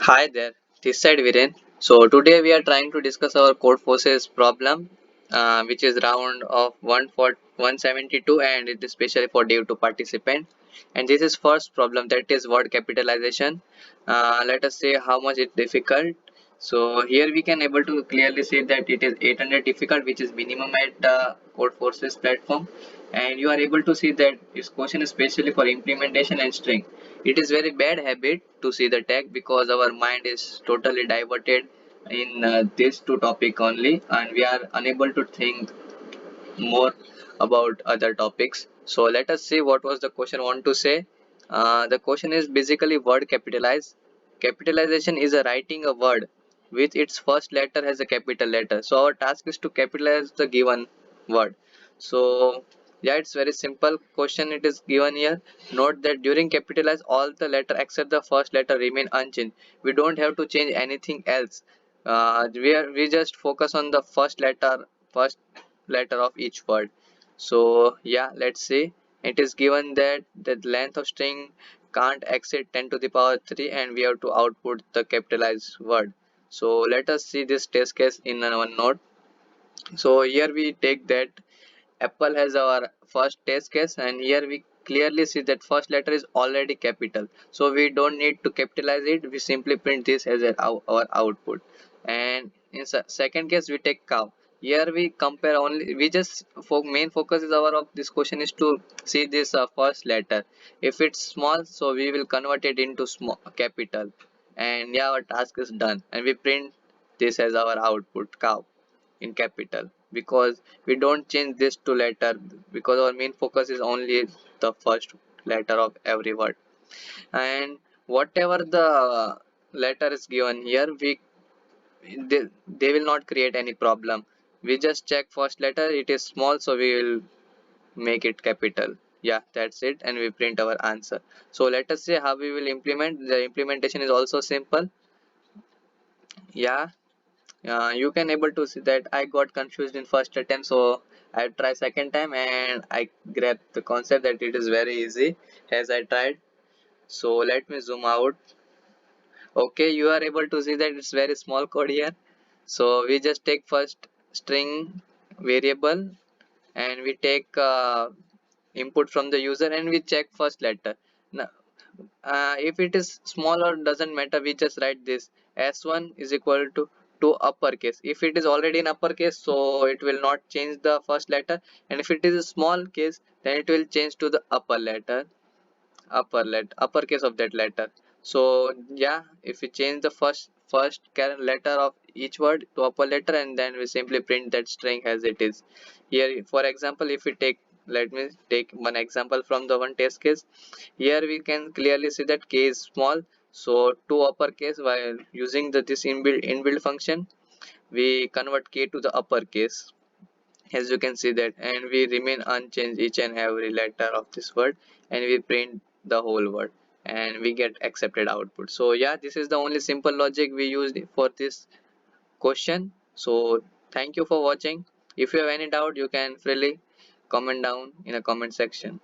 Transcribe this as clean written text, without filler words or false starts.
Hi there, this side Viren. So today we are trying to discuss our code forces problem, which is round of 172, and it is specially for Div 2 participant. And this is first problem, that is word capitalization. Let us see how much it difficult. So here we can able to clearly see that it is 800 difficult, which is minimum at code forces platform. And you are able to see that this question is specially for implementation and string. It is very bad habit to see the tag because our mind is totally diverted in these two topic only, and we are unable to think more about other topics. So let us see what was the question want to say. The question is basically word capitalize. Capitalization is a writing a word with its first letter as a capital letter. So our task is to capitalize the given word. So yeah, it's very simple question it is given here. Note that during capitalize all the letter except the first letter remain unchanged. We don't have to change anything else. We just focus on the first letter of each word. So yeah, let's see. It is given that the length of string can't exceed 10 to the power 3 and we have to output the capitalized word. So let us see this test case in one note. So here we take that Apple has our first test case, and here we clearly see that first letter is already capital, so we don't need to capitalize it. We simply print this as our output. And in second case we take cow. Here we compare only, we just for main focus is our of this question is to see this first letter. If it's small, so we will convert it into small capital, and yeah, our task is done, and we print this as our output cow in capital, because we don't change this to letter, because our main focus is only the first letter of every word. And whatever the letter is given here, they will not create any problem. We just check first letter, it is small, so we will make it capital. Yeah, that's it, and we print our answer. So let us see how we will implement. The implementation is also simple. Yeah, you can able to see that I got confused in first attempt, so I try second time and I grab the concept that it is very easy as I tried. So let me zoom out. Okay, you are able to see that it's very small code here. So we just take first string variable, and we take input from the user, and we check first letter. Now, if it is small or doesn't matter, we just write this s1 is equal to uppercase. If it is already in uppercase, so it will not change the first letter, and if it is a small case, then it will change to the uppercase of that letter. So yeah, if we change the first letter of each word to upper letter, and then we simply print that string as it is here. For example, if we take, let me take one example from the one test case. Here we can clearly see that k is small, so to uppercase, while using this inbuilt function, we convert k to the uppercase, as you can see that, and we remain unchanged each and every letter of this word, and we print the whole word, and we get accepted output. So yeah, this is the only simple logic we used for this question. So thank you for watching. If you have any doubt, you can freely comment down in a comment section.